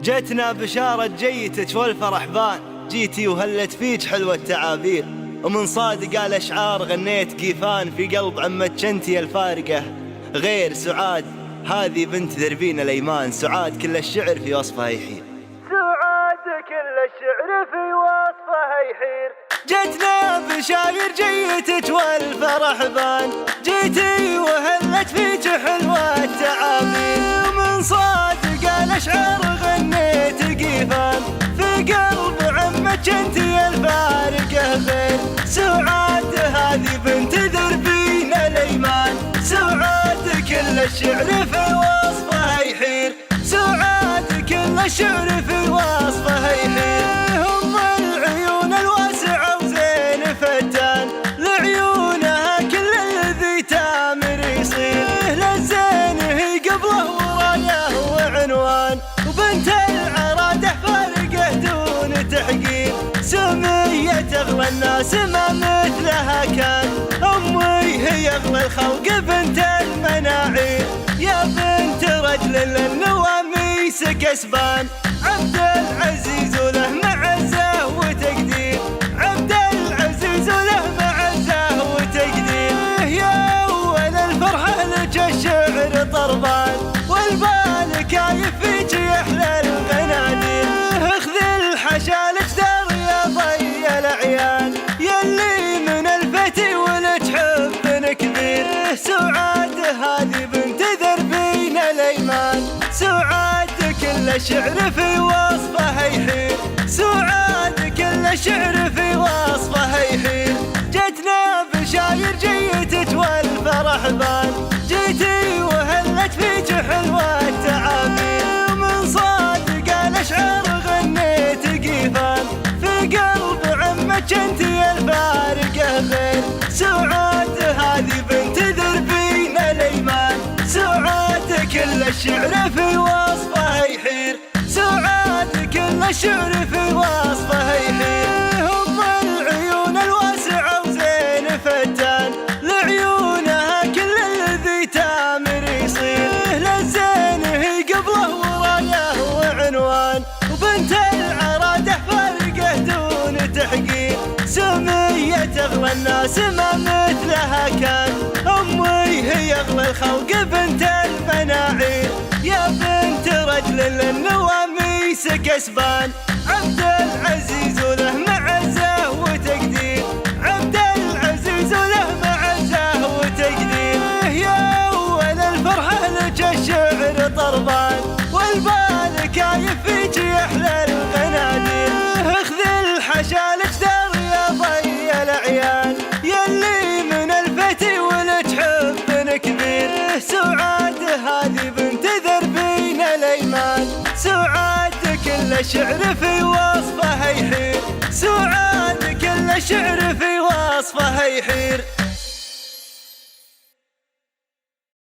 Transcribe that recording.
جتنا بشارة جيتك والفرح بان، جيتي وهلت فيك حلوة التعابير، ومن صادق الأشعار غنيت كيفان في قلب عمتك انتي الفارقة. غير سعاد هذه بنت ذربين الأيمان، سعاد كل الشعر في وصفها يحير، سعاد كل الشعر في وصفها يحير. جتنا بشاير جيتك والفرح بان، جيتي وهلت فيك حلوة التعابير، ومن صادق الأشعار غنيت كيفان في قلب عمك انتي الفارقة. غير سعاد هذه بنت ذربين الأيمان، سعاد كل الشعر في وصفها يحير، سعاد كل الشعر في وصفها يحير. هم العيون الواسعة وزين فتان، لعيونها كل الذي تامر يصير، للزين هي قبله ورايه وعنوان، وبنت العرادة فارقة دون تحقير، سمية أغلى الناس ما مثلها كان، أمي هي أغلى الخلق بنت المناعير، يا بنت رجل للنواميس كسبان، عبد العزيز وله معزة وتقدير، عبد العزيز وله معزة وتقدير. يا أول الفرحة لك الشعر طربان، والبال كايف فيك يحلى الغنادير، اخذ الحشالك دار يا ضي الأعيان، يلي من الفتي ولك حب كبير. سعاد هذه بنت ذربين الأيمان، سعاد كل الشعر في وصفها يحير، سعاد كل الشعر في وصفها يحير. جتنا بشاير جيتك والفرح بان، جيتي وهلت فيك حلوة التعابير، ومن صادق الأشعار غنيت كيفان في قلب عمك انتي الفارقة. غير سعاد هذه بنت ذربين الأيمان، سعاد كل الشعر في وصفها يحير، سعاد كل الشعر في وصفها يحير. هم العيون الواسعة وزين فتان، لعيونها كل الذي تامر يصير، للزين هي قبله ورايه وعنوان، وبنت العرادة فارقة دون تحقير، سمية أغلى الناس ما مثلها كان، أمي هي أغلى الخلق بنت المناعير، يا بنت رجل للنواميس كسبان، عبد العزيز وله معزة وتقدير، عبد العزيز وله معزة وتقدير. يا أول الفرحة لك الشعر طربان، والبال كايف فيك يحلى الغنادير، اخذ الحشالك دار يا ضي الأعيان، يلي من الفتي ولك حب كبير. سعاد هذه بنت ذربين الأيمان، سعاد كل الشعر في وصفها يحير، سعاد كل الشعر في وصفها يحير.